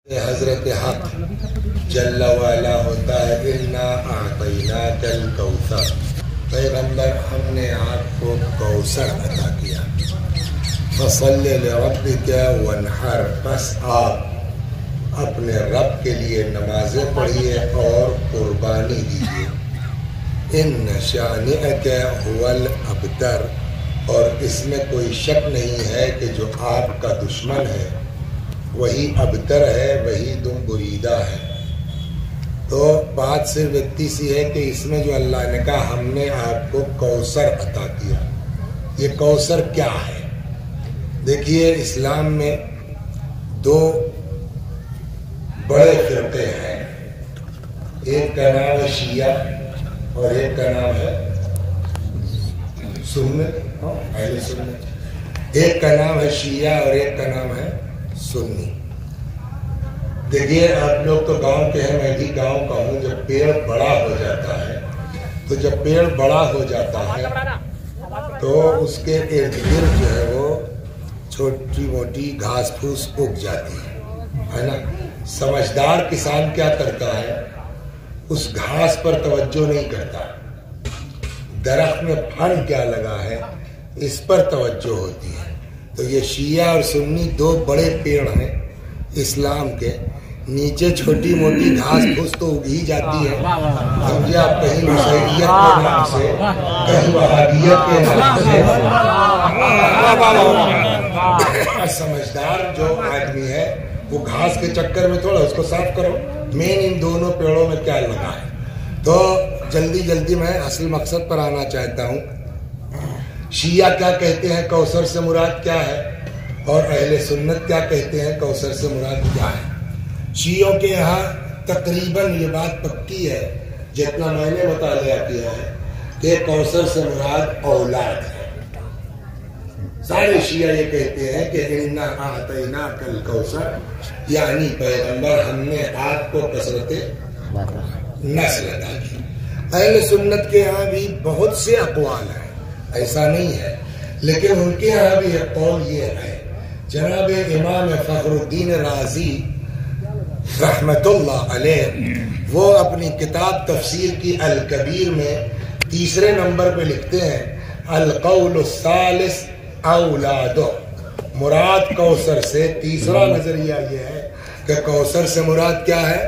حضرت حق جل والا ہوتا ہے انا اعطیناک الکوثر، پیغمبر ہم نے آپ کو کوثر عطا کیا، فصلی لربک وانحر، بس آپ اپنے رب کے لیے نمازیں پڑھیے اور قربانی دیجیے۔ ان شانئک هو الابتر، اور اس میں کوئی شک نہیں ہے کہ جو آپ کا دشمن ہے وہی ابتر ہے، وہی دم بریدہ ہے۔ تو بات صرف اتنی سی ہے کہ اس میں جو اللہ نے کہا ہم نے آپ کو کوثر عطا کیا، یہ کوثر کیا ہے؟ دیکھیے اسلام میں دو بڑے فرقے ہیں، ایک کا نام ہے شیعہ اور ایک کا نام ہے سنت، اہل سنت۔ ایک کا نام ہے شیعہ اور ایک کا نام ہے سنی۔ دیکھیے آپ لوگ تو گاؤں کے ہیں، میں بھی گاؤں کا ہوں۔ جب پیڑ بڑا ہو جاتا ہے تو جب پیڑ بڑا ہو جاتا ہے تو اس کے ارد گرد جو ہے وہ چھوٹی موٹی گھاس پھوس اگ جاتی ہے نا۔ سمجھدار کسان کیا کرتا ہے؟ اس گھاس پر توجہ نہیں کرتا، درخت میں پھل کیا لگا ہے اس پر توجہ ہوتی ہے۔ تو یہ شیعہ اور سنی دو بڑے پیڑ ہیں اسلام کے، نیچے چھوٹی موٹی گھاس پھوس تو اگ ہی جاتی ہے، سمجھے آپ، کہیں نصیریت کے نام سے، کہیں وہابیت کے نام سے۔ سمجھدار جو آدمی ہے وہ گھاس کے چکر میں تھوڑا اس کو صاف کرو، مین ان دونوں پیڑوں میں کیا لگا ہے۔ تو جلدی جلدی میں اصل مقصد پر آنا چاہتا ہوں۔ شیعہ کیا کہتے ہیں کوثر سے مراد کیا ہے، اور اہل سنت کیا کہتے ہیں کوثر سے مراد کیا ہے؟ شیعوں کے یہاں تقریباً یہ بات پکی ہے، جتنا میں نے مطالعہ کیا ہے، کہ کوثر سے مراد اولاد ہے۔ سارے شیعہ یہ کہتے ہیں کہ انا اعطیناک الکوثر، یعنی پیغمبر ہم نے آپ کو کثرت نسل عطا کی۔ اہل سنت کے یہاں بھی بہت سے اقوال ہیں، ایسا نہیں ہے، لیکن ان کے یہاں بھی ایک قول یہ ہے، جناب امام فخر الدین رازی رحمت اللہ علیہ، وہ اپنی کتاب تفسیر کی الکبیر میں تیسرے نمبر پہ لکھتے ہیں القول الثالث اولادو، مراد کوثر سے تیسرا نظریہ یہ ہے کہ کوثر سے مراد کیا ہے؟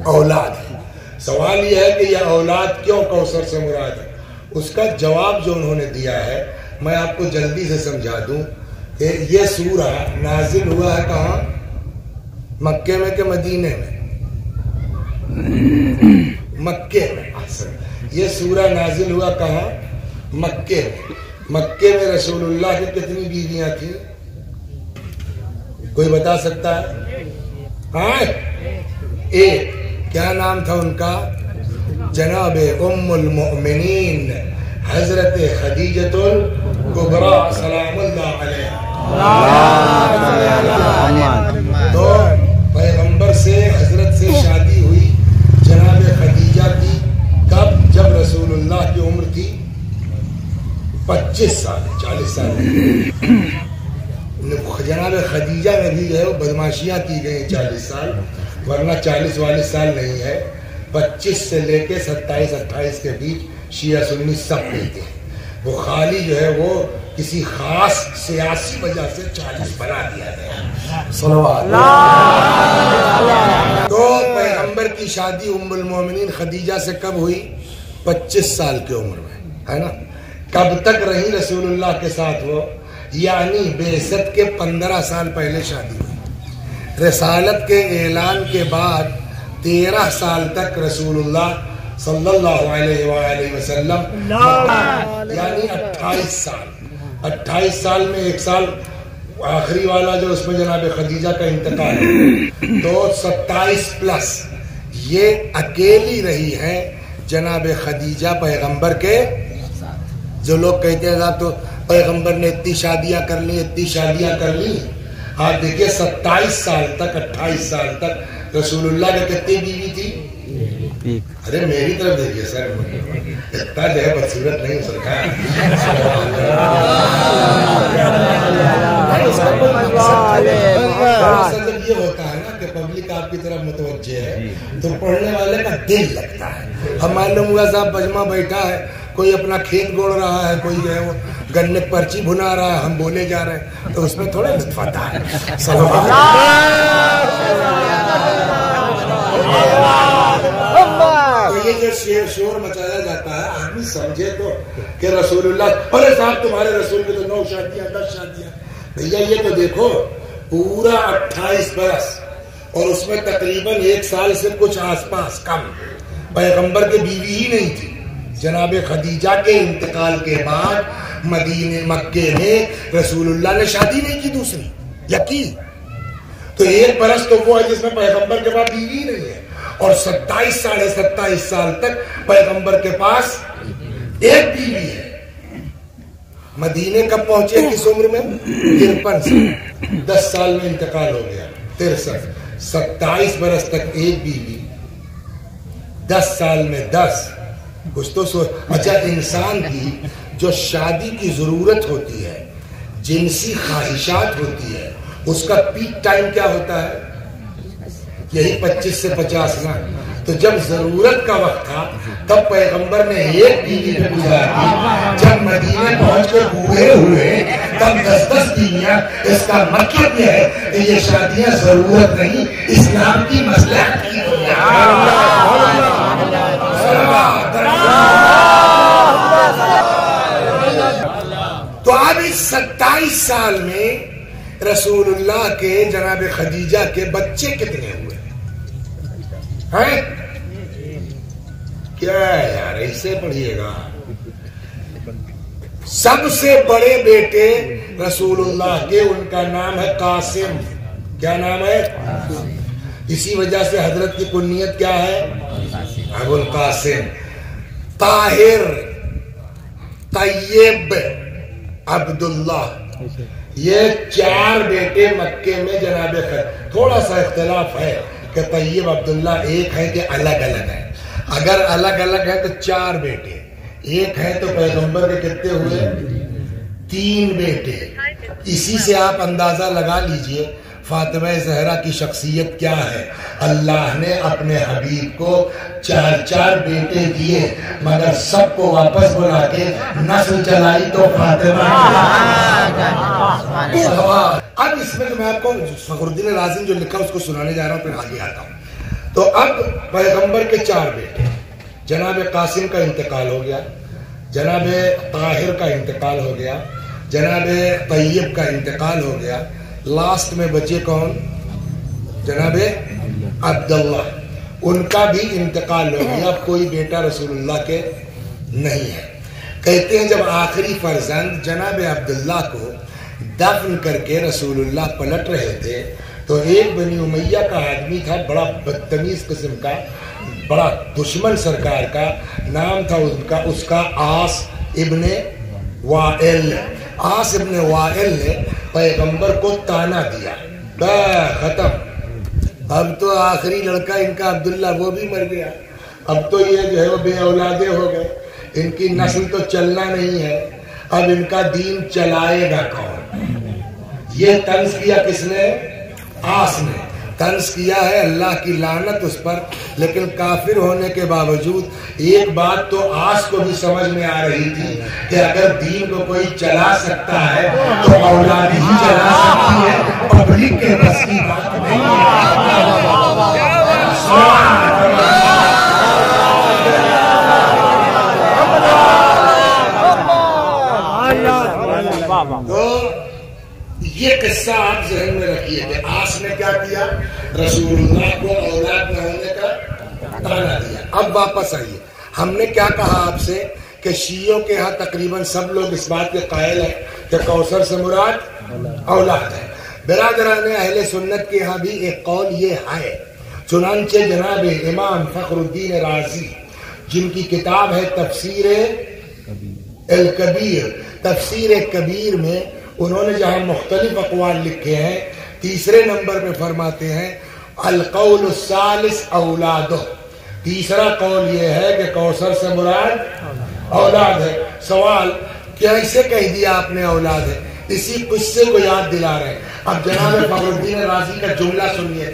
اولاد ہے۔ سوال یہ ہے کہ یہ اولاد کیوں کوثر سے مراد ہے؟ اس کا جواب جو انہوں نے دیا ہے میں آپ کو جلدی سے سمجھا دوں کہ یہ سورہ نازل ہوا ہے کہاں؟ مکے میں کہ مدینے میں؟ مکے میں۔ یہ سورہ نازل ہوا کہاں؟ مکے میں۔ مکے میں رسول اللہ کی کتنی بیویاں تھیں؟ کوئی بتا سکتا ہے؟ ہاں، ایک۔ کیا نام تھا ان کا؟ جناب ام المؤمنین حضرت خدیجۃ الکبریٰ سلام اللہ علیہا۔ تو پیغمبر سے حضرت سے شادی ہوئی جناب خدیجہ کی، کب؟ جب رسول اللہ کی عمر تھی 25 سال، 40 سال۔ جناب خدیجہ میں بھی جو ہے وہ بدماشیاں کی گئی 40 سال، ورنہ 40 سال نہیں ہے، 25 سے لے کے 27-28 کے بیچ شیعہ سنی سب کہتے ہیں۔ وہ خالی جو ہے وہ کسی خاص سیاسی وجہ سے 40 بنا دیا گیا۔ صلوات اللہ۔ تو پیغمبر کی شادی ام المومنین خدیجہ سے کب ہوئی؟ 25 سال کی عمر میں، ہے نا۔ کب تک رہی رسول اللہ کے ساتھ وہ؟ یعنی بعثت کے 15 سال پہلے شادی ہوئی، رسالت کے اعلان کے بعد 13 سال تک رسول اللہ صلی اللہ علیہ وآلہ وسلم، یعنی 28 سال۔ 28 سال میں ایک سال آخری والا جو اس میں جناب خدیجہ کا انتقال ہے، تو 27 پلس یہ اکیلی رہی ہے جناب خدیجہ پیغمبر کے۔ جو لوگ کہتے ہیں صاحب تو پیغمبر نے اتنی شادیاں کر لی، اتنی شادیاں کر لی، آپ دیکھیے 27 سال تک، 28 سال تک رسول اللہ نے کتنی بیوی تھی؟ ارے میری طرف دیکھیے سر، اتنا جو ہے بدصورت نہیں سرکار۔ یہ ہوتا ہے نا نا کہ پبلک آپ کی طرف متوجہ ہے تو پڑھنے والے کا دل لگتا ہے. اب معلوم ہوا صاحب بجما بیٹھا ہے, کوئی اپنا کھیت گوڑ رہا ہے, کوئی جو ہے وہ گنے پرچی بنا رہا ہے, ہم بولے جا رہے ہیں, تو اس میں تھوڑا لطف آتا ہے. تو یہ جو شور مچایا جاتا ہے آدمی سمجھے تو کہ رسول اللہ, ارے صاحب تمہارے رسول کی تو 9 شادیاں 10 شادیاں. بھیا یہ تو دیکھو پورا 28 برس اور اس میں تقریباً 1 سال سے کچھ آس پاس کم پیغمبر کے بیوی ہی نہیں تھی. جناب خدیجہ کے انتقال کے بعد مدینے مکے میں رسول اللہ نے شادی نہیں کی دوسری یا کی, تو 1 برس تو وہ ہے جس میں پیغمبر کے پاس بیوی نہیں ہے, اور 27 ساڑھے 27 سال تک پیغمبر کے پاس ایک بیوی ہے. مدینے کب پہنچے کس عمر میں؟ 53 سے 10 سال میں انتقال ہو گیا. 63 27 برس تک ایک بیوی, 10 سال میں 10. کچھ تو اچھا, انسان کی جو شادی کی ضرورت ہوتی ہے, جنسی خواہشات ہوتی ہے, اس کا پیک ٹائم کیا ہوتا ہے؟ یہی 25 سے 50 نا. تو جب ضرورت کا وقت تھا تب پیغمبر نے ایک بیوی پہ گزارا, جب مدینے پہنچ کر بوڑھے ہوئے تب 10 بیویاں. اس کا مطلب یہ ہے کہ یہ شادیاں ضرورت نہیں, اسلام کی مصلحت کی. تو اب اس 27 سال میں رسول اللہ کے جناب خدیجہ کے بچے کتنے ہوئے ہیں؟ کیا ہے یار, ایسے پڑھیے گا. سب سے بڑے بیٹے رسول اللہ کے, ان کا نام ہے قاسم. کیا نام ہے؟ اسی وجہ سے حضرت کی کنیت کیا ہے؟ ابو القاسم. طاہر, طیب, عبداللہ, یہ 4 بیٹے مکے میں جناب خدیجہ. تھوڑا سا اختلاف ہے کہ طیب عبداللہ ایک ہے کہ الگ الگ ہے. اگر الگ الگ ہے تو 4 بیٹے, ایک ہے تو پیغمبر کے کتنے ہوئے؟ 3 بیٹے. اسی سے آپ اندازہ لگا لیجئے فاطمہ زہرا کی شخصیت کیا ہے. اللہ نے اپنے حبیب کو 4 بیٹے دیے, مگر سب کو واپس بلا کے نسل چلائی تو فاطمہ. اب اس میں میں آپ کو فخر الدین رازی جو لکھا اس کو سنانے جا رہا ہوں, پھر آگے آتا ہوں. تو اب پیغمبر کے 4 بیٹے, جناب قاسم کا انتقال ہو گیا, جناب طاہر کا انتقال ہو گیا, جناب طیب کا انتقال ہو گیا, لاسٹ میں بچے کون؟ جناب عبداللہ. ان کا بھی انتقال ہو گیا. اب کوئی بیٹا رسول اللہ کے نہیں ہے. کہتے ہیں جب آخری فرزند جناب عبداللہ کو دفن کر کے رسول اللہ پلٹ رہے تھے تو ایک بنی امیہ کا آدمی تھا, بڑا بدتمیز قسم کا, بڑا دشمن سرکار کا. نام تھا ان کا, اس کا عاص ابن وائل. عاص ابن وائل نے پیغمبر کو تانا دیا, ختم. اب تو آخری لڑکا ان کا عبداللہ وہ بھی مر گیا. اب تو یہ جو ہے وہ بے اولادے ہو گئے, ان کی نسل تو چلنا نہیں ہے. اب ان کا دین چلائے گا کون؟ یہ طنز کیا کس نے؟ عاص نے طنز کیا ہے. اللہ کی لعنت اس پر. لیکن کافر ہونے کے باوجود ایک بات تو عاص کو بھی سمجھ میں آ رہی تھی کہ اگر دین کو کوئی چلا سکتا ہے تو اولاد ہی چلا سکتی ہے, پبلک کے بس کی بات نہیں تو یہ قصہ آپ ذہن میں رکھیے کہ عاص نے کیا کیا؟ رسول اللہ کو اولاد نہ ہونے کا تانا دیا. اب واپس آئیے, ہم نے کیا کہا آپ سے کہ شیعوں کے ہاں تقریباً سب لوگ اس بات کے قائل ہیں کہ کوثر سے مراد اولاد ہے. برادران اہل سنت کے ہاں بھی ایک قول یہ ہے. چنانچہ جناب امام فخر الدین رازی جن کی کتاب ہے تفسیر الکبیر, تفسیر کبیر میں انہوں نے جہاں مختلف اقوال لکھے ہیں, 3 نمبر پہ فرماتے ہیں القول الثالث اولادہ. تیسرا قول یہ ہے کہ کوثر سے مراد اولاد ہے. سوال کیسے کہہ دیا آپ نے اولاد ہے؟ اسی قصے کو یاد دلا رہے ہیں. اب جناب فخر الدین رازی کا جملہ سنیے.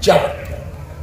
4।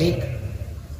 1,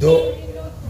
2,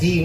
3,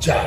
4,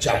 4।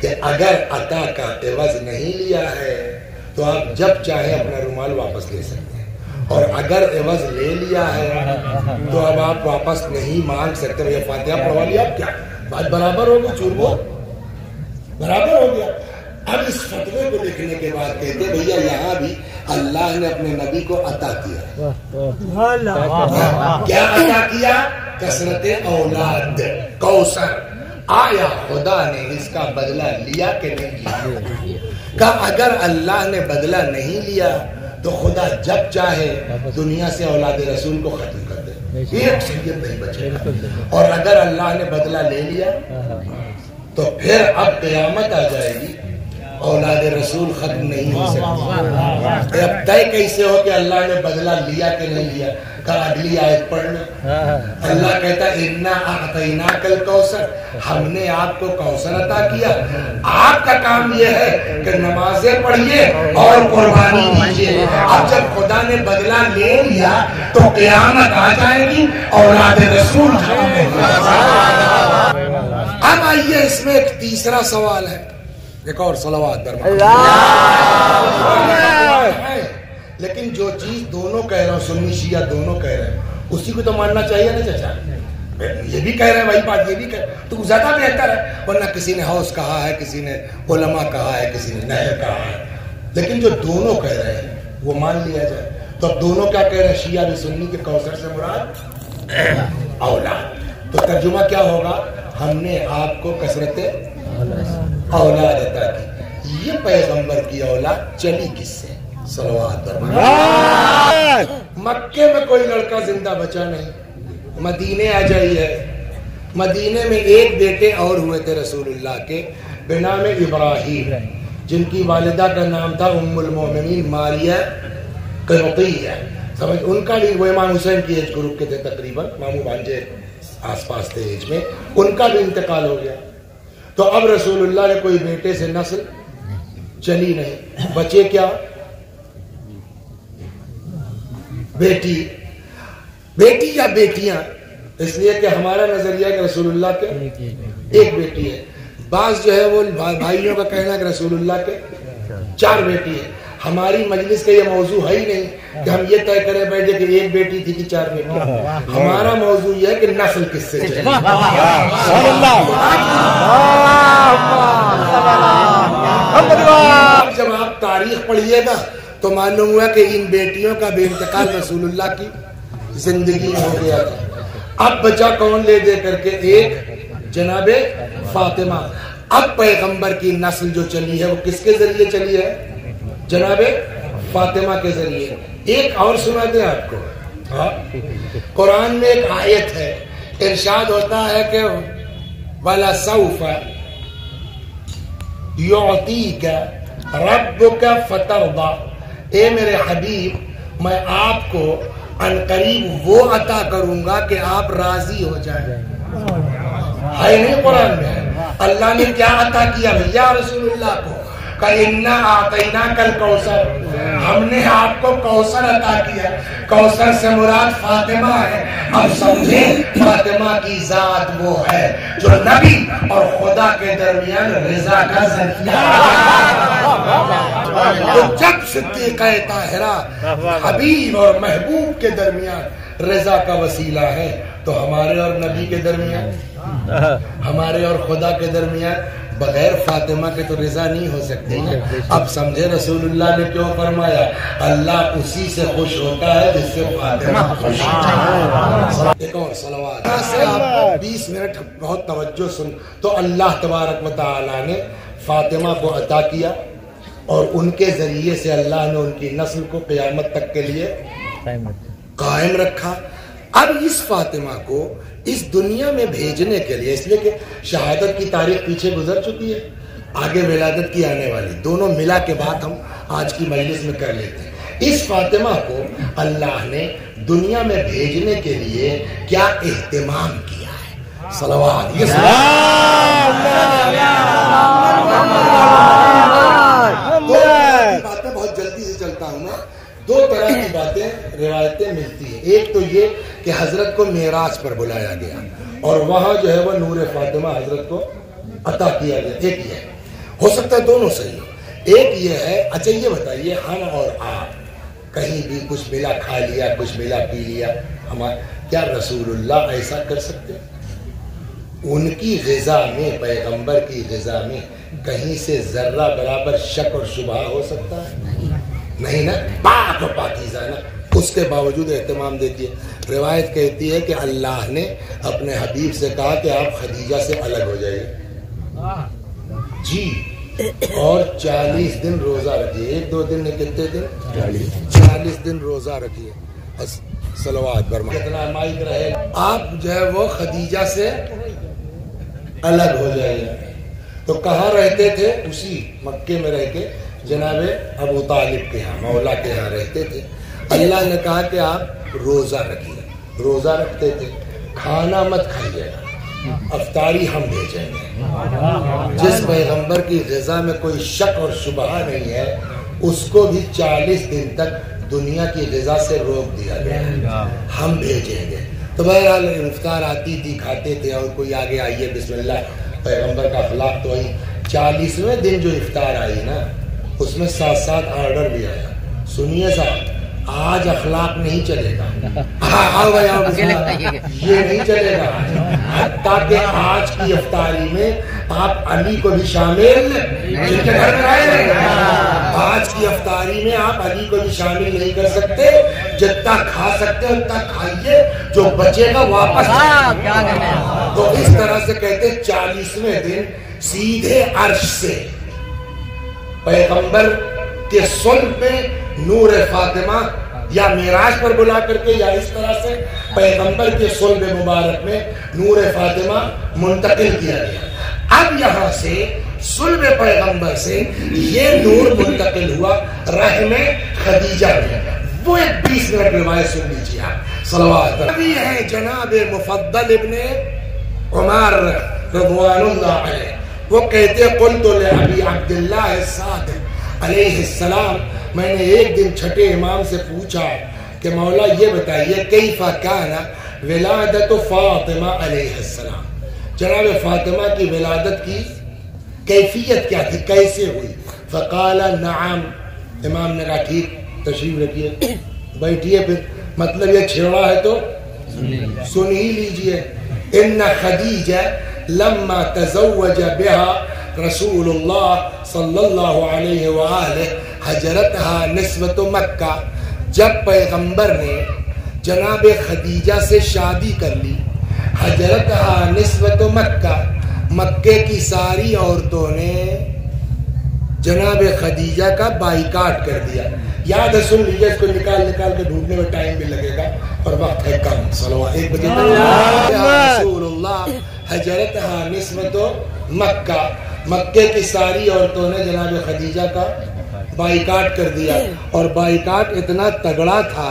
کہ اگر عطا کا عوض نہیں لیا ہے تو آپ جب چاہیں اپنا رومال واپس لے سکتے ہیں، اور اگر عوض لے لیا ہے تو اب آپ واپس نہیں مانگ سکتے. یہ فاتحہ پڑھوا لیا، اب کیا بات برابر ہو گئی؟ چوربو برابر ہو گیا. اب اس فتوے کو لکھنے کے بعد کہتے بھیا یہاں بھی اللہ نے اپنے نبی کو عطا کیا. کیا عطا کیا؟ کثرت اولاد، کوثر. آیا خدا نے اس کا بدلہ لیا کہ نہیں لیا؟ کہ اگر اللہ نے بدلہ نہیں لیا تو خدا جب چاہے دنیا سے اولاد رسول کو ختم کر دے، یہ اکثریت نہیں بچے گا. اور اگر اللہ نے بدلہ لے لیا تو پھر اب قیامت آ جائے گی، اولاد رسول ختم نہیں ہو سکتی. اب طے کیسے ہو کہ اللہ نے بدلہ لیا کہ نہیں لیا؟ کہ اگلی آیت پڑھنا. اللہ کہتا ہے اِنَّا أَعْطَيْنَاكَ الْكَوْثَرَ، ہم نے آپ کو کوثر عطا کیا. آپ کا کام یہ ہے کہ نمازیں پڑھیے اور قربانی دیجیے. اب جب خدا نے بدلہ لے لیا تو قیامت آ جائے گی، اولاد رسول ختم ہو جائے گی. اب آئیے اس میں ایک تیسرا سوال ہے، ایک اور صلوات لیکن جو چیز دونوں کہہ رہا ہوں، سنی شیعہ دونوں کہہ رہے ہیں، اسی کو تو ماننا چاہیے نا چچا. یہ بھی کہہ رہے ہیں وہی بات، یہ بھی کہہ رہے ہیں تو زیادہ بہتر ہے. ورنہ کسی نے حوض کہا ہے، کسی نے علماء کہا ہے، کسی نے نہر کہا ہے، لیکن جو دونوں کہہ رہے ہیں وہ مان لیا جائے. تو اب دونوں کیا کہہ رہے ہیں؟ شیعہ بھی سنی کے کوثر سے مراد اولاد. تو ترجمہ کیا ہوگا؟ ہم نے آپ کو کثرت اولاد عطا کی. یہ پیغمبر کی اولاد چلی کس سے؟ صلوات. مکے میں کوئی لڑکا زندہ بچا نہیں، مدینے آ جائیے. مدینے میں ایک بیٹے اور ہوئے تھے رسول اللہ کے بنام ابراہیم، جن کی والدہ کا نام تھا ام المومنین ماریہ قبطیہ. سمجھ ان کا بھی وہ امام حسین کی ایج گروپ کے تھے تقریباً، ماموں بھانجے آس پاس تھے ایج میں. ان کا بھی انتقال ہو گیا. تو اب رسول اللہ نے کوئی بیٹے سے نسل چلی نہیں، بچے کیا؟ بیٹی یا بیٹیاں. اس لیے کہ ہمارا نظریہ کہ رسول اللہ کے ایک بیٹی ہے. بعض جو ہے وہ بھائیوں کا کہنا ہے کہ رسول اللہ کے 4 بیٹی ہے. ہماری مجلس کا یہ موضوع ہے ہی نہیں کہ ہم یہ طے کریں بیٹھے کہ ایک بیٹی تھی کہ 4 بیٹی. ہمارا موضوع یہ ہے کہ نسل کس سے چلی. جب آپ تاریخ پڑھیے گا تو معلوم ہوا کہ ان بیٹیوں کا بے انتقال رسول اللہ کی زندگی ہو گیا تھا. اب بچا کون لے دے کر کے؟ ایک جناب فاطمہ. اب پیغمبر کی نسل جو چلی ہے وہ کس کے ذریعے چلی ہے؟ جناب فاطمہ کے ذریعے. ایک اور سنا دیں آپ کو. قرآن میں ایک آیت ہے، ارشاد ہوتا ہے کہ وَلَسَوْفَ يُعْطِيكَ رَبُّكَ فَتَرْضَى، اے میرے حبیب میں آپ کو عنقریب وہ عطا کروں گا کہ آپ راضی ہو جائیں. ہے نہیں قرآن میں؟ اللہ نے کیا عطا کیا بھیا رسول اللہ کو؟ کہ اعطیناک الکوثر، ہم نے آپ کو کوثر عطا کیا. کوثر سے مراد فاطمہ ہے. اب سمجھیں فاطمہ کی ذات وہ ہے جو نبی اور خدا کے درمیان رضا کا ذریعہ. تو جب صدیقہ طاہرہ حبیب اور محبوب کے درمیان رضا کا وسیلہ ہے تو ہمارے اور نبی کے درمیان، ہمارے اور خدا کے درمیان بغیر فاطمہ کے تو رضا نہیں ہو سکتی. اب سمجھے رسول اللہ نے کیوں فرمایا اللہ اسی سے خوش ہوتا ہے جس سے فاطمہ خوش ہوتا ہے. ایک اور صلوات سے آپ 20 منٹ بہت توجہ سن. تو اللہ تبارک و تعالی نے فاطمہ کو عطا کیا اور ان کے ذریعے سے اللہ نے ان کی نسل کو قیامت تک کے لیے قائم رکھا. اب اس فاطمہ کو اس دنیا میں بھیجنے کے لیے، اس لیے کہ شہادت کی تاریخ پیچھے گزر چکی ہے، آگے ولادت کی آنے والی، دونوں ملا کے بات ہم آج کی مجلس میں کر لیتے ہیں. اس فاطمہ کو اللہ نے دنیا میں بھیجنے کے لیے کیا اہتمام کیا ہے؟ صلوات. یہ باتیں بہت جلدی سے چلتا ہوں میں. 2 طرح کی باتیں روایتیں ملتی ہیں. ایک تو یہ کہ حضرت کو معراج پر بلایا گیا اور وہاں جو ہے وہ نور فاطمہ حضرت کو عطا کیا گیا. ایک یہ ہو سکتا ہے دونوں صحیح ہو. ایک یہ ہے اچھا یہ بتائیے ہم اور آپ کہیں بھی کچھ ملا کھا لیا کچھ ملا پی لیا کیا رسول اللہ ایسا کر سکتے؟ ان کی غذا میں پیغمبر کی غذا میں کہیں سے ذرہ برابر شک اور شبہ ہو سکتا ہے؟ نہیں نا، پاک و پاکیزہ نا. اس کے باوجود اہتمام دیکھیے. روایت کہتی ہے کہ اللہ نے اپنے حبیب سے کہا کہ آپ خدیجہ سے الگ ہو جائیے جی، اور 40 دن روزہ رکھیے. 1-2 دن نے کتنے دن؟ 40 دن روزہ رکھیے. صلوات برما کتنا مائک رہے آپ جو ہے وہ خدیجہ سے الگ ہو جائیے. تو کہاں رہتے تھے؟ اسی مکے میں رہ کے جناب ابو طالب کے ہاں، مولا کے ہاں رہتے تھے. اللہ نے کہا کہ آپ روزہ رکھیے. روزہ رکھتے تھے. کھانا مت کھائیے گا، افطاری ہم بھیجیں گے. جس پیغمبر کی غذا میں کوئی شک اور شبہ نہیں ہے اس کو بھی 40 دن تک دنیا کی غذا سے روک دیا گیا، ہم بھیجیں گے. تو بہرحال افطار آتی تھی، کھاتے تھے. اور کوئی آگے آئیے بسم اللہ، پیغمبر کا اخلاق تو وہی 40ویں دن جو افطار آئی نا اس میں 7 آرڈر بھی آیا. سنیے صاحب، آج اخلاق نہیں چلے گا، یہ نہیں چلے گا. تاکہ آج کی افطاری میں آپ علی کو بھی شامل، جن کے گھر میں آئے آج کی افطاری میں آپ علی کو بھی شامل نہیں کر سکتے. جتنا کھا سکتے اتنا کھائیے، جو بچے گا واپس. تو اس طرح سے کہتے 40ویں دن سیدھے عرش سے پیغمبر کے صلب میں نور فاطمہ یا معراج پر بلا کر کے یا اس طرح سے پیغمبر کے صلب مبارک میں نور فاطمہ منتقل کیا گیا. اب یہاں سے صلب پیغمبر سے یہ نور منتقل ہوا رحم خدیجہ میں. وہ ایک 20 منٹ روایت سن لیجیے آپ. صلوات ابھی ہے جناب مفضل ابن عمر رضوان اللہ علیہ. وہ کہتے قلت لأبی عبداللہ الصادق علیہ السلام، میں نے ایک دن چھٹے امام سے پوچھا کہ مولا یہ بتائیے کیف کان ولادت فاطمہ علیہ السلام، جناب فاطمہ کی ولادت کی کیفیت کیا تھی، کیسے ہوئی؟ فقال نعم، امام نے کہا ٹھیک تشریف رکھیے بیٹھیے. پھر مطلب یہ چھیڑا ہے تو سن ہی لیجئے. ان خدیجہ لما تزوج بها رسول اللہ صلی اللہ علیہ وآلہ حجرتها نسبت مکہ، جب پیغمبر نے جناب خدیجہ سے شادی کر لی، حجرتها نسبت مکہ، مکے کی ساری عورتوں نے جناب خدیجہ کا بائیکاٹ کر دیا. یاد ہے سن لیجیے، اس کو نکال کے ڈھونڈنے میں ٹائم بھی لگے گا اور وقت ہے کم. صلوات 1 بجے رسول اللہ حجرتها نسبت مکہ، مکے کی ساری عورتوں نے جناب خدیجہ کا بائیکاٹ کر دیا. اور بائیکاٹ اتنا تگڑا تھا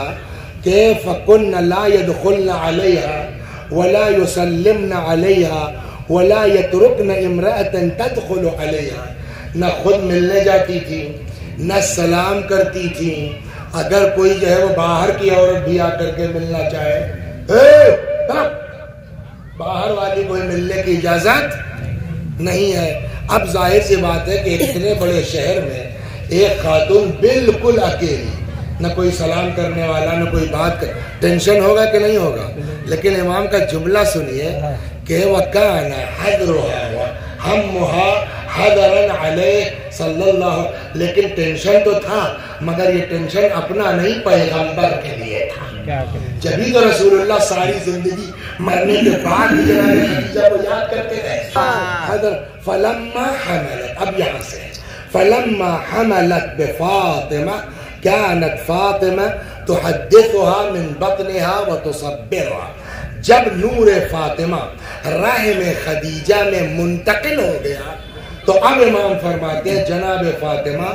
کہ فَكُنَّ لَا يَدْخُلْنَ عَلَيْهَا وَلَا يُسَلِّمْنَ عَلَيْهَا وَلَا يَتْرُكْنَ امْرَأَةً تَدْخُلُ عَلَيْهَا. نہ خود ملنے جاتی تھی نہ سلام کرتی تھی. اگر کوئی جو ہے وہ باہر کی عورت بھی آ کر کے ملنا چاہے، باہر والی کوئی ملنے کی اجازت نہیں ہے. اب ظاہر سی بات ہے کہ اتنے بڑے شہر میں ایک خاتون بالکل اکیلی، نہ کوئی سلام کرنے والا نہ کوئی بات کر، ٹینشن ہوگا کہ نہیں ہوگا؟ لیکن امام کا جملہ سنیے کہ وَكَانَ حَذْرُهَا وَهَمُّهَا حَذَرًا عَلَيْهِ صلی اللہ. لیکن ٹینشن تو تھا مگر یہ ٹینشن اپنا نہیں، پیغمبر کے لیے تھا. جبھی تو رسول اللہ ساری زندگی مرنے کے بعد بھی جناب خدیجہ کو یاد کرتے رہے. فَلَمَّا حَمَلَتْ، اب یہاں سے فَلَمَّا حَمَلَتْ بِفَاطِمَةٍ كانت فاطمہ تحدثها من بطنها وتصبرها. جب نور فاطمہ رحم خدیجہ میں منتقل ہو گیا تو اب امام فرماتے ہیں جناب فاطمہ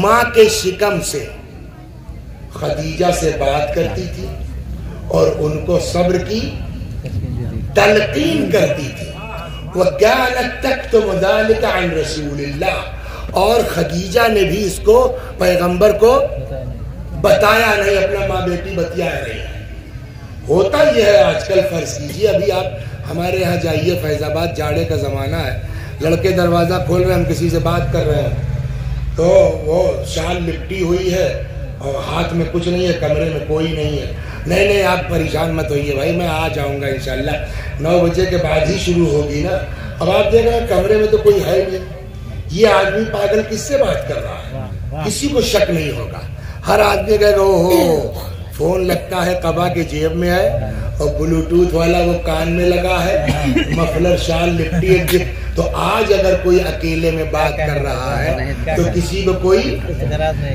ماں کے شکم سے خدیجہ سے بات کرتی تھی اور ان کو صبر کی تلقین کرتی تھی. وَكَانَتْ تَكْتُمُ ذَلِكَ عَنْ رَسُولِ اللَّهِ، اور خدیجہ نے بھی اس کو پیغمبر کو بتایا نہیں، اپنا ماں بیٹی بتایا نہیں. ہوتا یہ ہے آج کل، فرض کیجیے ابھی آپ ہمارے یہاں جائیے، فیض آباد جاڑے کا زمانہ ہے، لڑکے دروازہ کھول رہے ہیں, ہم کسی سے بات کر رہے ہیں, تو وہ شال لپٹی ہوئی ہے اور ہاتھ میں کچھ نہیں ہے, کمرے میں کوئی نہیں ہے. نہیں نہیں آپ پریشان مت ہوئیے بھائی, میں آ جاؤں گا انشاءاللہ, 9 بجے کے بعد ہی شروع ہوگی نا. اب آپ دیکھ رہے ہیں کمرے میں تو کوئی ہے نہیں, یہ آدمی پاگل کس سے بات کر رہا ہے, کسی کو شک نہیں ہوگا. ہر آدمی کہے گا اوہو فون لگتا ہے قبا کے جیب میں ہے اور بلوٹوتھ والا وہ کان میں لگا ہے, مفلر شال لپٹی ہے. تو آج اگر کوئی اکیلے میں بات کر رہا ہے تو کسی کو کوئی,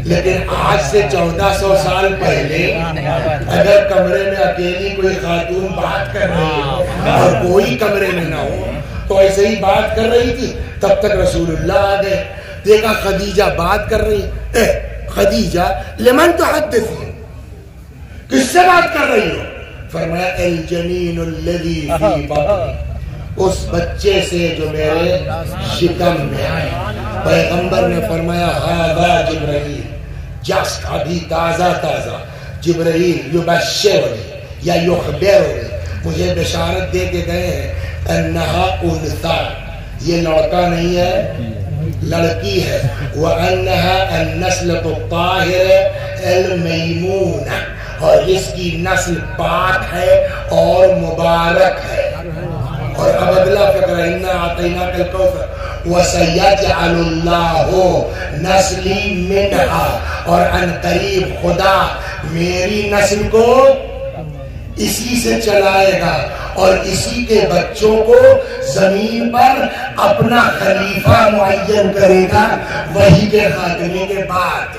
لیکن آج سے 1400 سال پہلے اگر کمرے میں اکیلی کوئی خاتون بات کر رہی ہے اور کوئی کمرے میں نہ ہو تو ایسے ہی بات کر رہی تھی. تب تک رسول اللہ آ گئے, دیکھا خدیجہ بات کر رہی, خدیجہ لمن تحدثی, کس سے بات کر رہی ہو؟ فرمایا الجنین الذی فی بطنی, اس بچے سے جو میرے شکم میں ہے. پیغمبر نے فرمایا ھذا جبرائیل, جسٹ ابھی تازہ تازہ جبرائیل یبشرنی یا یخبرنی, مجھے بشارت دے کے گئے ہیں انہا انثی, یہ لڑکا نہیں ہے لڑکی ہے, وانہا النسلۃ الطاہرہ المیمونہ, اور اس کی نسل پاک ہے اور مبارک ہے. اور اب اگلا فقرہ انا اعطیناک الکوثر وسیجعل اللہ نسلی منہا, اور ان قریب خدا میری نسل کو اسی سے چلائے گا اور اسی کے بچوں کو زمین پر اپنا خلیفہ معین کرے گا وحی کے خاتمے کے بعد.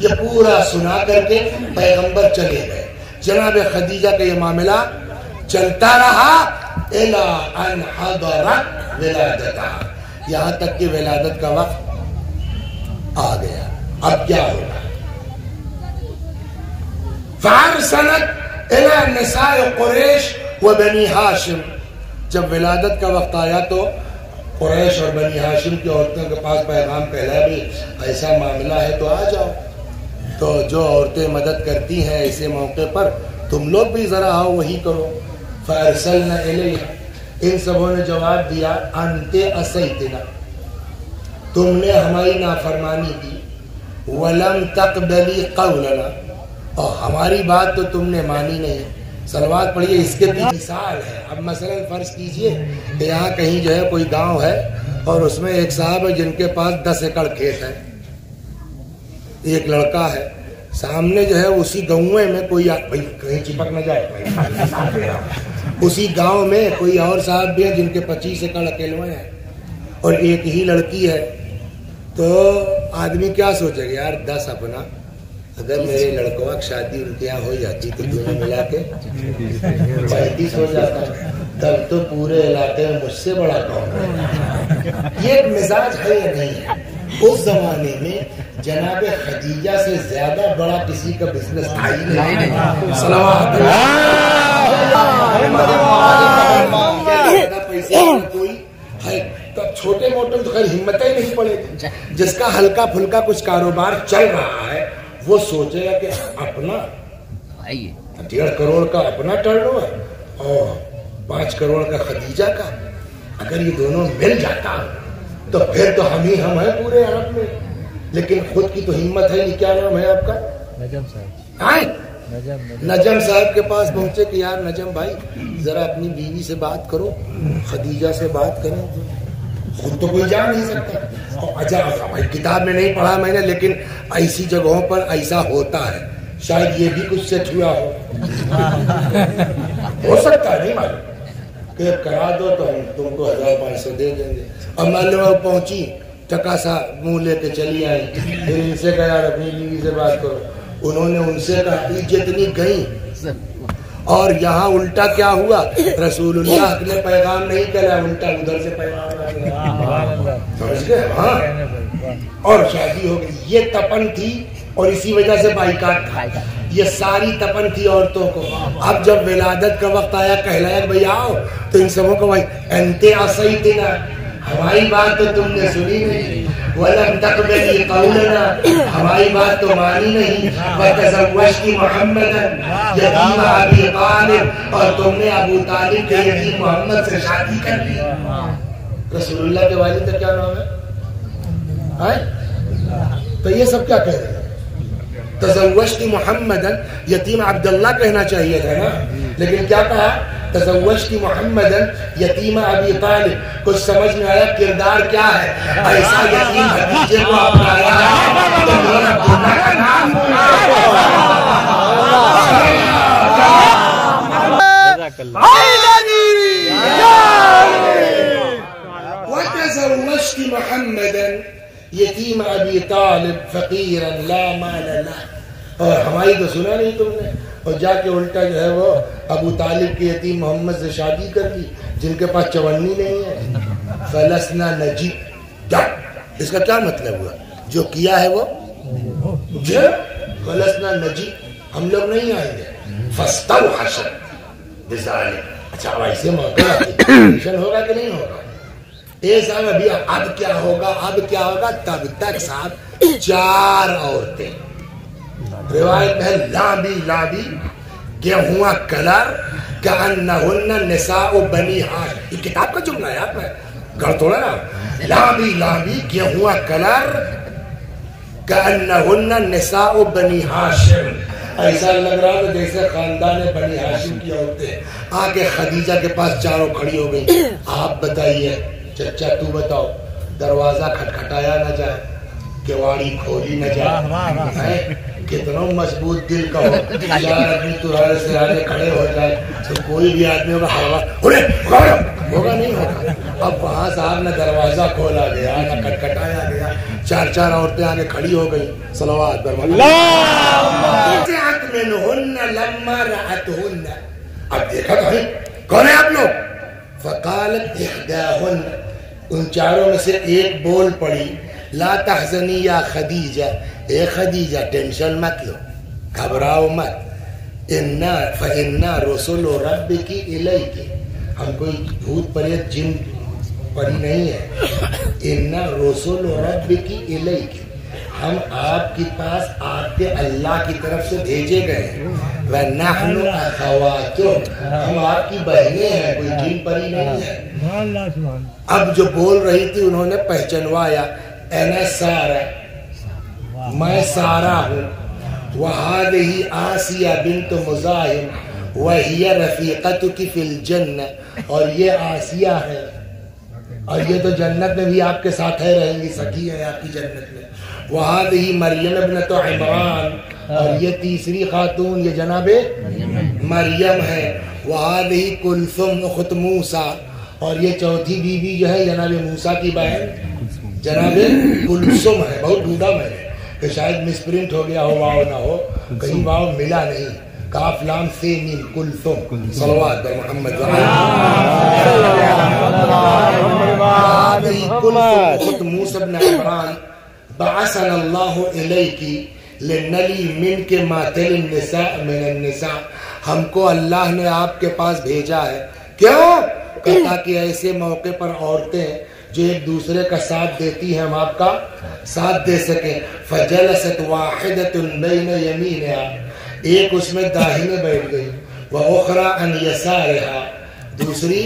یہ پورا سنا کر کے پیغمبر چلے گئے. جناب خدیجہ کا یہ معاملہ چلتا رہا الی ان حضرت ولادتہا, یہاں تک کہ ولادت کا وقت آ گیا. اب کیا ہوگا؟ فارسلت الی نساء قریش و بنی ہاشم, جب ولادت کا وقت آیا تو قریش اور بنی ہاشم کی عورتوں کے پاس پیغام پھیلا بھی ایسا معاملہ ہے تو آ جاؤ. تو جو عورتیں مدد کرتی ہیں ایسے موقع پر تم لوگ بھی ذرا آؤ وہی کرو. فارسلنا الیہ, ان سبوں نے جواب دیا انت عصیتنا, تم نے ہماری نافرمانی کی, ولم تقبلی قولنا, اور ہماری بات تو تم نے مانی نہیں. صلوات پڑھیے, اس کے بھی مثال ہے. اب مثلا فرض کیجئے کہ یہاں کہیں جو ہے کوئی گاؤں ہے اور اس میں ایک صاحب ہے جن کے پاس 10 ایکڑ کھیت ہے, ایک لڑکا ہے, سامنے جو ہے اسی گاؤں میں کوئی کہیں چپک نہ جائے, اسی گاؤں میں کوئی اور صاحب بھی ہے جن کے 25 ایکڑ اکیلے ہیں اور ایک ہی لڑکی ہے. تو آدمی کیا سوچے گا, یار 10 اپنا, اگر میرے لڑکوں کی شادی ان کے یہاں ہو جاتی تو دونوں ملا کے 35 ہو جاتا, تب تو پورے علاقے میں مجھ سے بڑا کون ہے. یہ ایک مزاج ہے یا نہیں ہے؟ اس زمانے میں جناب خدیجہ سے زیادہ بڑا کسی کا بزنس تھا ہی نہیں. صلوات پیسے کوئی ہے, تب چھوٹے موٹے تو خیر ہمتیں نہیں پڑے گی. جس کا ہلکا پھلکا کچھ کاروبار چل رہا ہے وہ سوچے گا کہ اپنا 1.5 کروڑ کا اپنا ٹرن اوور اور 5 کروڑ کا خدیجہ کا, اگر یہ دونوں مل جاتا تو پھر تو ہم ہی ہم ہیں پورے عرب میں. لیکن خود کی تو ہمت ہے نہیں. کیا نام ہے آپ کا؟ نجم صاحب. نجم صاحب کے پاس پہنچے کہ یار نجم بھائی ذرا اپنی بیوی سے بات کرو, خدیجہ سے بات کریں. خود تو کوئی جا نہیں سکتا. اچھا کتاب میں نہیں پڑھا میں نے, لیکن ایسی جگہوں پر ایسا ہوتا ہے. شاید یہ بھی کچھ سے چھوا ہو سکتا ہے, نہیں معلوم کہ کرا دو تو ہم تم کو 1500 دے دیں گے. اب معلوم پہنچی ٹکا سا منہ لے کے چلی آئی, پھر ان سے کہا یار اپنی بیوی سے بات کرو. انہوں نے ان سے کہا جتنی گئی, اور یہاں الٹا کیا ہوا, رسول اللہ نے پیغام نہیں کہا, الٹا ادھر سے پیغام سمجھ گئے. ہاں, اور شادی ہو گئی. یہ تپن تھی اور اسی وجہ سے بائیکاٹ تھا. یہ ساری تپن تھی عورتوں کو. اب جب ولادت کا وقت آیا کہلایا بھائی آؤ, تو ان سبوں کو بھائی انت عصیتنا, ہماری بات تو تم نے سنی نہیں, وَلَمْ تَقْبَلِي قَوْلَنَا, ہماری بات تو مانی نہیں, وَتَزَوَّجْتِ مُحَمَّدًا یتیم ابی طالب, اور تم نے ابو طالب کے یتیم محمد سے شادی کر لی. رسول اللہ کے والد کا کیا نام ہے؟ تو یہ سب کیا کہہ رہے ہیں؟ تزوجت محمدن، یتیم عبداللہ کہنا چاہیے تھا نا، لیکن کیا کہا؟ تزوجت محمدن یتیم ابی طالب. کچھ سمجھ میں آیا کردار کیا ہے؟ ایسا یتیم بھتیجے کو اپنایا وتزوجت محمدا یتیم ابی طالب فقیرا لا مال له. اور ہماری تو سنا نہیں تم نے، اور جا کے الٹا جو ہے وہ ابو طالب کے یتیم محمد سے شادی کر لی جن کے پاس چونی نہیں ہے. فلسنا نجی، اس کا کیا مطلب ہوا؟ جو کیا ہے وہ فلسنا نجی، ہم لوگ نہیں آئیں گے. فاستوحش بذلک. اچھا ایسے موقع ہوگا کہ نہیں ہوگا؟ صاحب ابھی اب کیا ہوگا؟ اب کیا ہوگا؟ تب تک صاحب 4 عورتیں، روایت ہے لابی لابی گیہواں کلر کأنہن نساء بنی ہاشم. یہ کتاب کا جملہ ہے، آپ میں گھر توڑا نا. لابی لابی گیہواں کلر کأنہن نساء بنی ہاشم. ایسا لگ رہا ہے جیسے خاندان بنی ہاشم کی عورتیں آ کے خدیجہ کے پاس چاروں کھڑی ہو گئی. آپ بتائیے چچا، تو بتاؤ، دروازہ کھٹکھٹایا نہ جائے، کیواڑی کھولی نہ جائے، کتنا مضبوط دل کا ہو، 4 آدمی ترائے سے آنے کھڑے ہو جائے تو کوئی بھی آدمی ہوگا ہوگا نہیں ہوگا. اب وہاں صاحب نہ دروازہ کھولا گیا نہ کھٹکھٹایا گیا، 4 عورتیں آنے کھڑی ہو گئی. صلوات لما رأتهن. اب دیکھا تو ہے کون ہے آپ لوگ؟ فقالت احداهن، ان 4 میں سے ایک بول پڑی، لا تحزنی یا خدیجہ، اے خدیجہ ٹینشن مت لو، گھبراؤ مت، فإنا رسول ربک الیک. ہم کوئی بھوت پریت جن پری نہیں ہے. انا رسول ربک الیک، ہم آپ کے پاس آپ کے اللہ کی طرف سے بھیجے گئے ہیں. وَنَحْنُ أَخَوَاتُهُ، ہم آپ کی بہنیں ہیں، کوئی جن پری نہیں ہے. اب جو بول رہی تھی انہوں نے پہچنوایا، انا سارہ، میں سارہ ہوں. وَهَذِهِ آسیہ بنت مزاحم وَهِيَ رَفِيقَتُكِ فِي الْجَنَّةِ، اور یہ آسیہ ہے اور یہ تو جنت میں بھی آپ کے ساتھ ہے، رہیں گی، سخی ہے آپ کی جنت میں. وَهَذِهِ مریم ابنۃ عمران، اور یہ تیسری خاتون یہ جناب مریم ہے. وَهَذِهِ کلثوم اخت موسیٰ، اور یہ چوتھی بیوی جو ہے جناب موسیٰ کی بہن جناب کلثوم ہے. بہت ڈھونڈا میں نے کہ شاید مس پرنٹ ہو گیا ہو، واو نہ ہو، کہیں واو ملا نہیں، کاف لام سے میم کلثوم. صلوات محمد اخت موسیٰ ابن عمران. بعثنا اللہ الیکی لنلی من کے ماتل النساء من النساء، ہم کو اللہ نے آپ کے پاس بھیجا ہے. کیوں؟ تاکہ ایسے موقع پر عورتیں جو ایک دوسرے کا ساتھ دیتی ہیں ہم آپ کا ساتھ دے سکیں. فجلست واحدۃ بین یمینہا، ایک اس میں داہنے بیٹھ گئی، واخری عن یسارہا، دوسری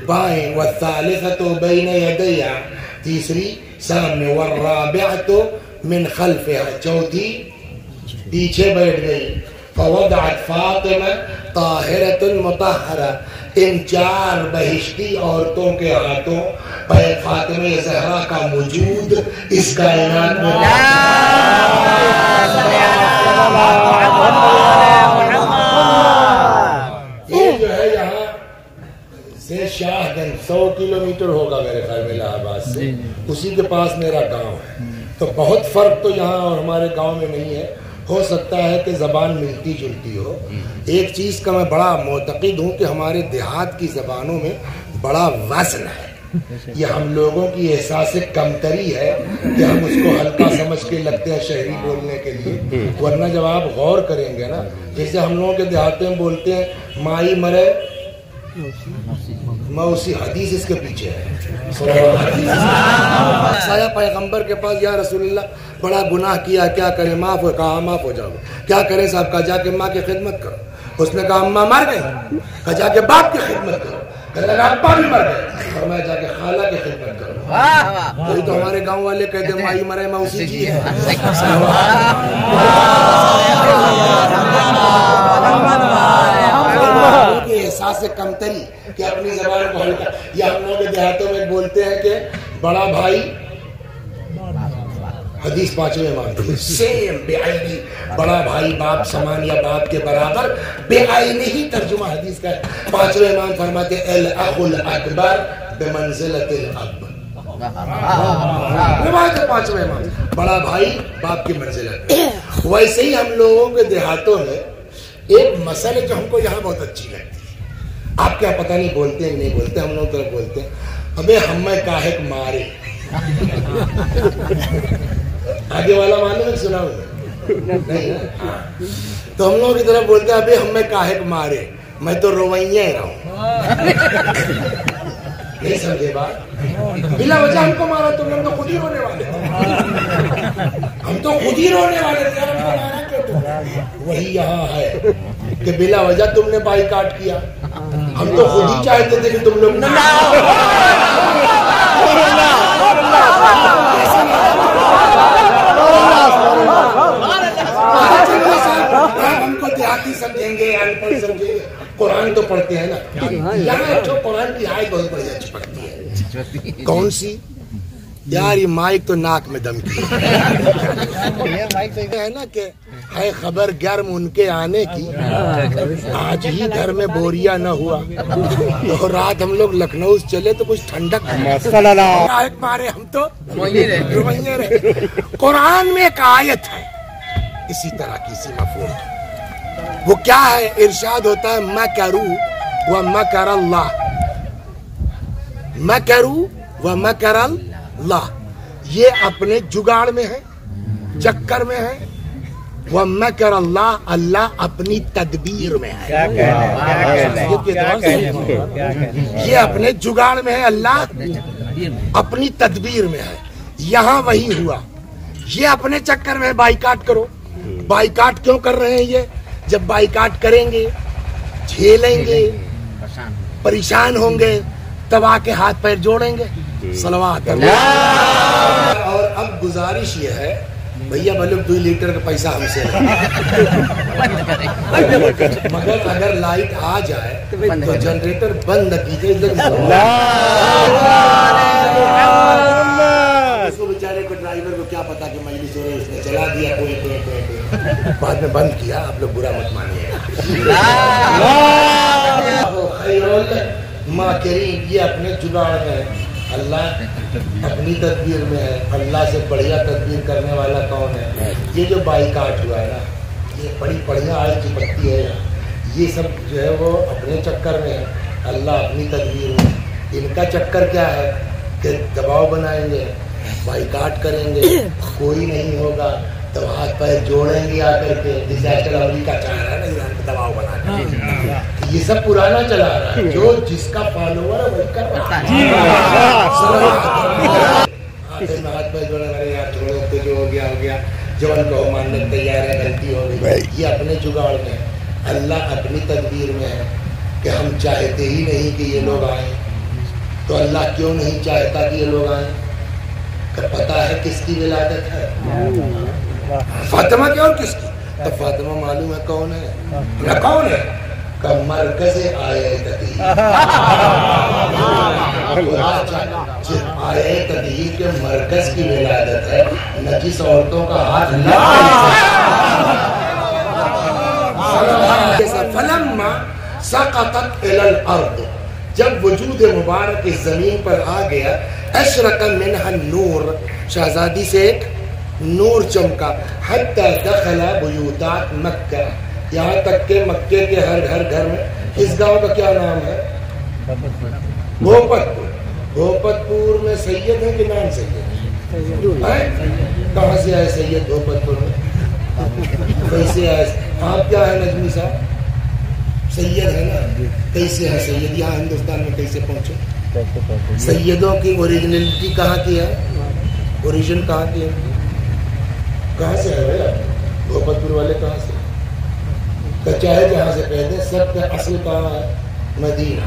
بائیں، والثالثۃ بین یدیہا، تیسری سامنے، والرابعۃ من خلفہا، چوتھی پیچھے بیٹھ گئی. فوضعت فاطمہ طاہرۃ مطہرہ، ان 4 بہشتی عورتوں کے ہاتھوں فاطمہ زہرا کا وجود اس کائنات میں. یہ جو ہے یہاں سے شاہ گنج 100 کلومیٹر ہوگا میرے خیال میں الہ آباد سے، اسی کے پاس میرا گاؤں ہے. تو بہت فرق تو یہاں اور ہمارے گاؤں میں نہیں ہے. ہو سکتا ہے کہ زبان ملتی جلتی ہو. ایک چیز کا میں بڑا معتقد ہوں کہ ہمارے دیہات کی زبانوں میں بڑا وزن ہے. یہ ہم لوگوں کی احساس کمتری ہے کہ ہم اس کو ہلکا سمجھ کے لگتے ہیں شہری بولنے کے لیے. ورنہ جب آپ غور کریں گے نا، جیسے ہم لوگوں کے دیہاتوں میں بولتے ہیں مائی مرے موسی، حدیث اس کے پیچھے ہے. سایہ پیغمبر کے پاس، یا رسول اللہ بڑا گناہ کیا، کیا کرے؟ معاف ہو. کہا معاف ہو جاؤ. کیا کرے صاحب؟ کہا جا کے ماں کی خدمت کرو. اس نے کہا اماں مر گئی. کہا جا کے باپ کی خدمت کرو. کہنے لگا ابا بھی مر گئے، اور میں جا کے خالہ کی خدمت کروں. کوئی تو ہمارے گاؤں والے کہتے ہیں مائی مرے موسی جی ہے. احساس کمتری کہ اپنی زبان کو ہلکا، یا ہم لوگ دیہاتوں میں بولتے ہیں کہ بڑا بھائی حدیث پانچویں امام سیم بے عینی، بڑا بھائی باپ سمان یا باپ کے برابر، بے عینی ہی ترجمہ حدیث کا ہے. پانچویں امام فرماتے ہیں الاخ الاکبر بمنزلۃ الاب. روایت ہے پانچویں امام، بڑا بھائی باپ کی منزلت. ویسے ہی ہم لوگوں کے دیہاتوں میں ایک مسئلہ جو ہم کو یہاں بہت اچھی لگتی ہے، آپ کیا پتہ نہیں بولتے ہیں نہیں بولتے، ہم لوگ طرف بولتے ہیں ابے ہمیں کاہے مارے. آگے والا معلوم ہے سنا نہیں، تو ہم لوگوں کی طرف بولتے ہیں ابھی ہمیں کاہے مارے، میں تو رویہ ہی رہا ہوں. نہیں سمجھے بات؟ بلا وجہ ہم کو مارا تو ہم تو خود ہی رونے والے تھے، ہم تو خود ہی رونے والے تھے. وہی یہاں ہے کہ بلا وجہ تم نے بائی کاٹ کیا، ہم تو خود ہی چاہتے تھے کہ تم لوگ ہم کو دیہاتی سمجھیں گے، ان پڑھ سمجھیں گے. قرآن تو پڑھتے ہیں نا، یہاں جو قرآن کی آیت بہت بڑھیا چپکتی ہے. کون سی یار؟ یہ مائک تو ناک میں دم کی ہے نا کہ ہے خبر گرم ان کے آنے کی، آج ہی گھر میں بوریا نہ ہوا. تو رات ہم لوگ لکھنؤ چلے تو کچھ ٹھنڈک مارے، ہم تو رویے رہے. قرآن میں ایک آیت ہے اسی طرح کی، اسی مفہوم، وہ کیا ہے؟ ارشاد ہوتا ہے مکروا ومکر اللہ، مکروا ومکر اللہ. یہ اپنے جگاڑ میں ہے، چکر میں ہے. ومکر اللہ، اللہ اپنی تدبیر میں ہے. یہ اپنے جگاڑ میں ہے، اللہ اپنی تدبیر میں ہے. یہاں وہی ہوا، یہ اپنے چکر میں بائیکاٹ کرو. بائیکاٹ کیوں کر رہے ہیں یہ؟ جب بائیکاٹ کریں گے، جھیلیں گے، پریشان ہوں گے، تب آ کے ہاتھ پیر جوڑیں گے. صلوات اللہ. اور اب گزارش یہ ہے بھیا بلب 2 لیٹر کا پیسہ ہم سے مگر اگر لائٹ آ جائے تو جنریٹر بند کیجیے. اس کو بیچارے کو ڈرائیور کو کیا پتا کہ مجلس ہو رہی ہے، اس نے چلا دیا کوئی بعد میں بند کیا. آپ لوگ برا مت مانیے. ماکرین، یہ اپنے جگاڑ میں ہے، اللہ اپنی تدبیر میں ہے. اللہ سے بڑھیا تدبیر کرنے والا کون ہے؟ یہ جو بائیکاٹ ہوا ہے نا، یہ بڑی بڑھیا آیت چپکتی ہے. یہ سب جو ہے وہ اپنے چکر میں ہے، اللہ اپنی تدبیر میں. ان کا چکر کیا ہے کہ دباؤ بنائیں گے، بائیکاٹ کریں گے، کوئی نہیں ہوگا تو ہاتھ پیر جوڑیں گے آ کر کے. جیسے آج کل امریکہ چاہ رہا ہے نا ایران کو دباؤ بنا کر. یہ سب پرانا چلا رہا ہے، جو جس کا فالوور ہے وہی کر رہا ہے. ہاتھ پیر جوڑے والے یار چھوڑو تو جو ہو گیا، جو ان کو ماننے تیار ہے، غلطی ہو گئی. یہ اپنے جگاڑ میں ہے، اللہ اپنی تدبیر میں ہے کہ ہم چاہتے ہی نہیں کہ یہ لوگ آئیں. تو اللہ کیوں نہیں چاہتا کہ یہ لوگ آئیں؟ کہ پتا ہے کس کی ولادت ہے؟ فاطمہ کی اور کس کی؟ تو فاطمہ معلوم ہے کون ہے نہ کون ہے؟ کہ مرکز آئے تطہیر، آئے تطہیر کے مرکز کی ولادت ہے. نجس عورتوں کا ہاتھ فلما سقطت الی الارض، جب وجود مبارک اس زمین پر آ گیا، اشرق منها النور، شہزادی سے ایک نور چمکا. حتی دخل بیوتات مکہ، یہاں تک کہ مکے کے ہر گھر میں. اس گاؤں کا کیا نام ہے؟ بھوپت پور. بھوپت پور میں سید ہے کہ نان سید؟ کہاں سے آئے سید بھوپت پور میں؟ کیسے آئے؟ آپ کیا ہے نجمی صاحب؟ سید ہے نا. کیسے ہے سید یہاں ہندوستان میں کیسے پہنچے؟ سیدوں کی اوریجنلٹی کہاں کی ہے؟ اوریجن کہاں کی ہے؟ کہاں سے ہے بھائی آپ؟ بھوپت پور والے کہاں سے؟ چاہے جہاں سے کہتے ہیں، سب کا اصل کہاں ہے؟ مدینہ.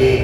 1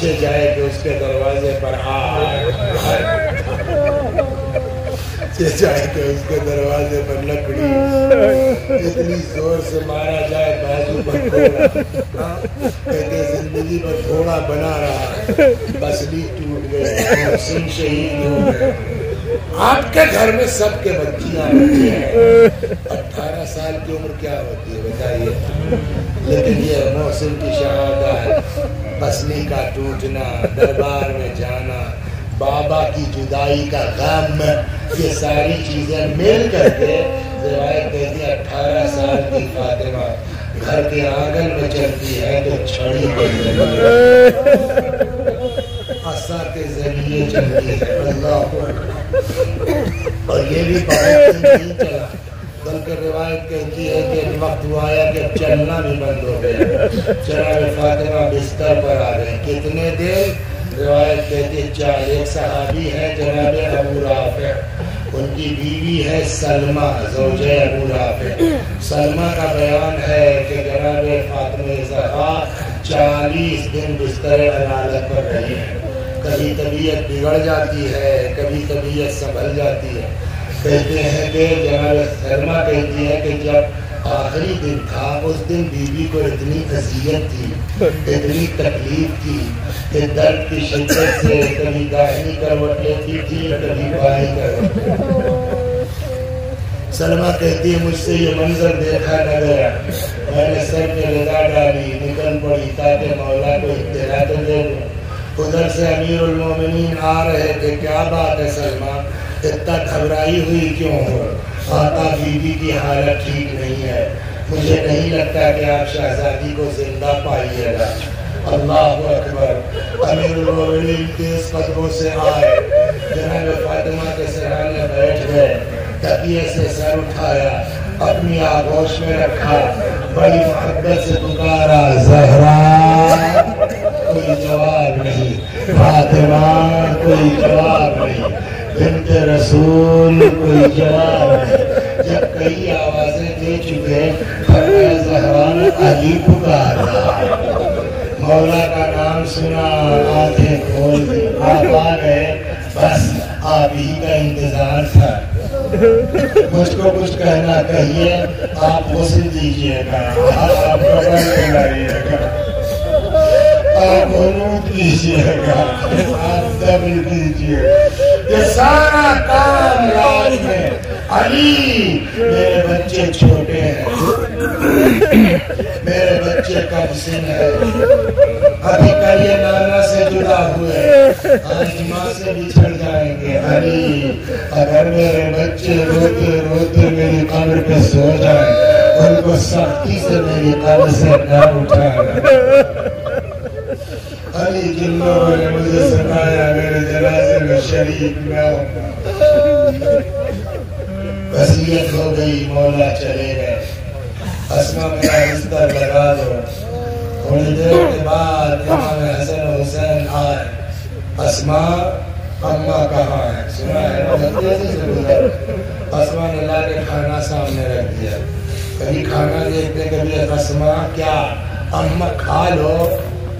چھ جائے کہ اس کے دروازے پر چھ جائے کہ اس کے دروازے پر لکڑی اتنی زور سے مارا جائے بازو پر تھوڑا کہتے زندگی پر تھوڑا بنا رہا بسلی ٹوٹ گئے محسن شہید ہو گئے. آپ کے گھر میں سب کے بچیاں بچے ہیں. 18 سال کی عمر کیا ہوتی ہے بتائیے؟ لیکن یہ محسن کی شہادت, بسلی کا ٹوٹنا, دربار میں جانا, بابا کی جدائی کا غم, یہ ساری چیزیں مل کر کے روایت کہتی ہے 18 سال کی فاطمہ گھر کے آنگن میں چلتی ہے تو چھڑی عصا کے ذریعے چلتی ہے. اللہ اور یہ بھی بہت نہیں چلا, بلکہ روایت کہتی ہے کہ وقت وہ آیا کہ چلنا بھی بند ہو گیا. جناب فاطمہ بستر پر آ گئے. کتنے دیر؟ روایت کہتی ہے 4. ایک صحابی ہے جناب ابو رافع, ان کی بیوی ہے سلمہ زوجہ ابو رافع. سلمہ کا بیان ہے کہ جناب فاطمہ زہرا 40 دن بستر عدالت پر رہی ہے. کبھی طبیعت بگڑ جاتی ہے, کبھی طبیعت سنبھل جاتی ہے. کہتے ہیں کہ جناب سلمہ کہتی ہے کہ جب آخری دن تھا اس دن بیوی کو اتنی اذیت تھی, اتنی تکلیف تھی کہ درد کی شدت سے کبھی داہنی کروٹ لیتی تھی, کبھی بائیں کروٹ. سلمہ کہتی ہے مجھ سے یہ منظر دیکھا نہ گیا, میں نے سر پہ رضا ڈالی, نکل پڑی تاکہ مولا کو اطلاع تو دے دوں. ادھر سے امیر المومنین آ رہے تھے. کیا بات ہے سلمہ, اتنا گھبرائی ہوئی کیوں ہو؟ آقا بیوی کی حالت ٹھیک نہیں ہے, مجھے نہیں لگتا کہ آپ شہزادی کو زندہ پائیے گا. اللہ اکبر. امیر المومنین تیز قدموں سے آئے, جناب فاطمہ کے سرانے بیٹھ گئے, تکیے سے سر اٹھایا, اپنی آغوش میں رکھا, بڑی محبت سے پکارا زہرا. کوئی جواب نہیں. فاطمہ کوئی جواب نہیں. بنت رسول کوئی جواب نہیں. جب کئی آوازیں دے چکے فرمایا زہرا علی پکار رہا. مولا کا نام سنا, آنکھیں کھول دی, آپ آ گئے, بس آپ ہی کا انتظار تھا. مجھ کو کچھ کہنا کہیے, آپ غسل دیجئے گا, آپ قبر لگائیے گا, آپ حنوط لیجئے گا, آپ دبل دیجئے. یہ سارا کام رات میں. علی میرے بچے چھوٹے ہیں, میرے بچے کم سن ہے, ابھی کل یہ نانا سے جدا ہوئے, آج ماں سے بچھڑ جائیں گے. علی اگر میرے بچے روتے روتے میری قبر پہ سو جائیں, ان کو سختی سے میری قبر سے نہ اٹھانا. علی جن لوگوں نے مجھے سنایا میرے جنازے میں شریک نہ ہونا. وصیت ہو گئی, مولا چلے گئے. اسما میرا بستر لگا دو. تھوڑی دیر کے بعد امام حسن و حسین آئے. اسما اماں کہاں ہے؟ سنا ہے اسما نے لا کے کھانا سامنے رکھ دیا. کبھی کھانا دیکھتے, کبھی اسما کیا اماں کھا لو.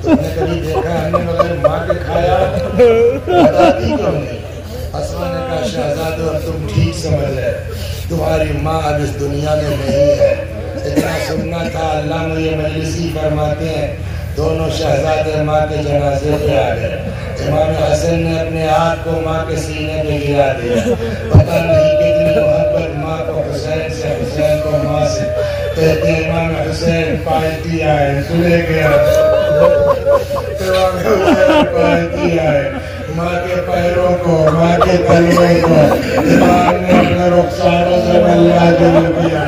تم نے کبھی دیکھا ہم نے مگر ماں کے کھایا؟ بتاتی کیوں نہیں؟ اسما نے کہا شہزادو اب تم ٹھیک سمجھ لے, تمہاری ماں اب اس دنیا میں نہیں ہے. اتنا سننا تھا. اللہ مجھے مجلسی فرماتے ہیں دونوں شہزادے ماں کے جنازے پہ آ گئے. امام حسن نے اپنے ہاتھ کو ماں کے سینے پہ گرا دیا. پتہ نہیں کتنی محبت ماں کو حسین سے, حسین کو ماں سے. کہتے امام حسین پالتی آئے, سنے گیا امام حسین پالتی آئے, ماں کے پیروں کو, ماں کے تلووں کو امام نے اپنے رخساروں سے ملا جل کیا.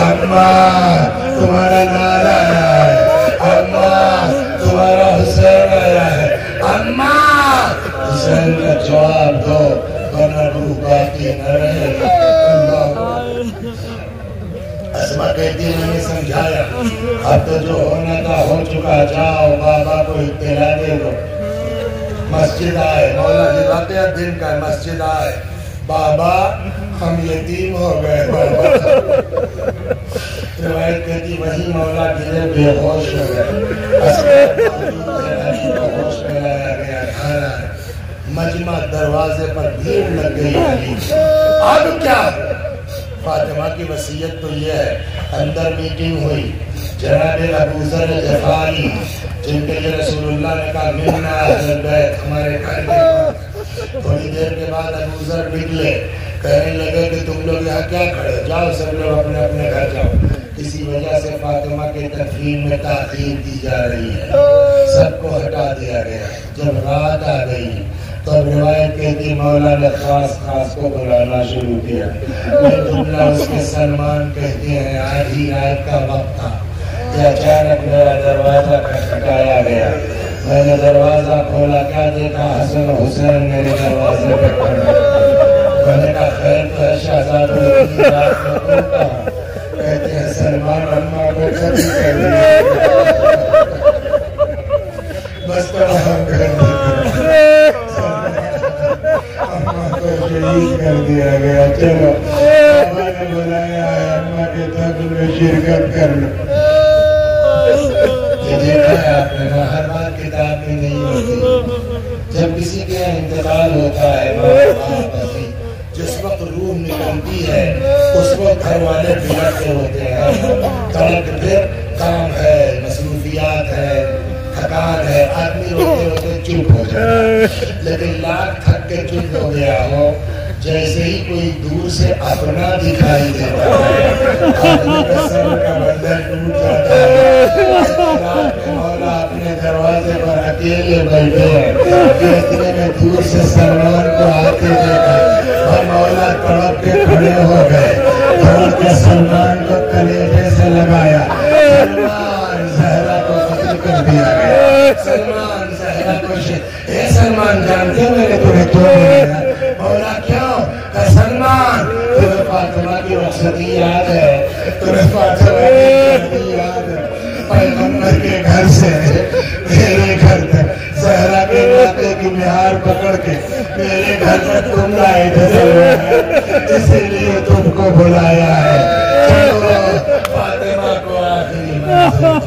اماں تمہارا نانا آیا ہے, اماں تمہارا حسین آیا ہے, اماں حسین کا جواب دو ورنہ روح باقی نہ رہے. اسما کہتی ہے میں نے سمجھایا, اب تو جو ہونا تھا ہو چکا, جاؤ بابا کو اطلاع دے دو. مسجد آئے, مولا کی واقعہ دن کا, مسجد آئے, بابا ہم یتیم ہو گئے. بابا روایت کہتی وہی مولا گرے بے ہوش ہو گئے. ہوش میں مجمع دروازے پر بھیڑ لگ گئی علی اب کیا؟ فاطمہ کی وصیت تو یہ ہے. اندر میٹنگ ہوئی. جناب ابو ذر غفاری جن کے لیے رسول اللہ نے کہا منا اہل بیت ہمارے گھر کے. تھوڑی دیر کے بعد ابو ذر نکلے. کہنے لگے کہ تم لوگ یہاں کیا کھڑے؟ جاؤ سب لوگ اپنے اپنے گھر جاؤ. کسی وجہ سے فاطمہ کے تدفین میں تاخیر کی جا رہی ہے. سب کو ہٹا دیا گیا. جب رات آ گئی تو روایت کہتی مولا نے خاص خاص کو بلانا شروع کیا. یہ جملہ اس کے سلمان کہتے ہیں آج ہی رات کا وقت تھا کہ اچانک میرا دروازہ کھٹکھٹایا گیا. میں نے دروازہ کھولا. کیا دیکھا؟ حسن و حسین میرے دروازے پہ کھڑے. میں نے کہا خیر تو ہے شہزادی اتنی رات میں کیوں کہا؟ کہتے ہیں سلمان اماں کو کبھی کر دیا بس تو ہم کر دیا اماں کو شہید کر دیا گیا. چلو اماں نے بلایا ہے اماں کے دفن میں شرکت کر لو. یہ دیکھا ہے آپ نے نا ہر بات کتاب میں نہیں ہوتی. جب کسی کا انتقال ہوتا ہے جس وقت روح نکلتی ہے اس وقت گھر والے بلکتے ہوتے ہیں. تڑک پھر کام ہے مصروفیات ہے تھکان ہے آدمی روتے روتے چپ ہو جائے. لیکن لاکھ تھک کے چپ ہو گیا ہو جیسے ہی کوئی دور سے اپنا دکھائی دیتا ہے آدمی کا سر کا بندر ٹوٹ جاتا ہے. رات میں مولا اپنے دروازے پر اکیلے بیٹھے ہیں کہ اتنے میں دور سے سلمان کو آتے دیکھا اور مولا تڑپ کے کھڑے ہو گئے. دوڑ کے سلمان کو کلیجے سے لگایا. سلمان زہرا کو قتل کر دیا گیا. سلمان زہرا کو اے سلمان جانتے میں نے تمہیں کیوں بلایا؟ مولا کیوں؟ کہ سلمان تمہیں فاطمہ کی رخصتی یاد ہے؟ تمہیں فاطمہ کی رخصتی یاد ہے؟ پیغمبر کے گھر سے میرے گھر تک زہرا کے ناطے کی مہار پکڑ کے میرے گھر تک تم لائے تھے اسی لیے تم کو بلایا ہے. چلو فاطمہ کو آخری منزل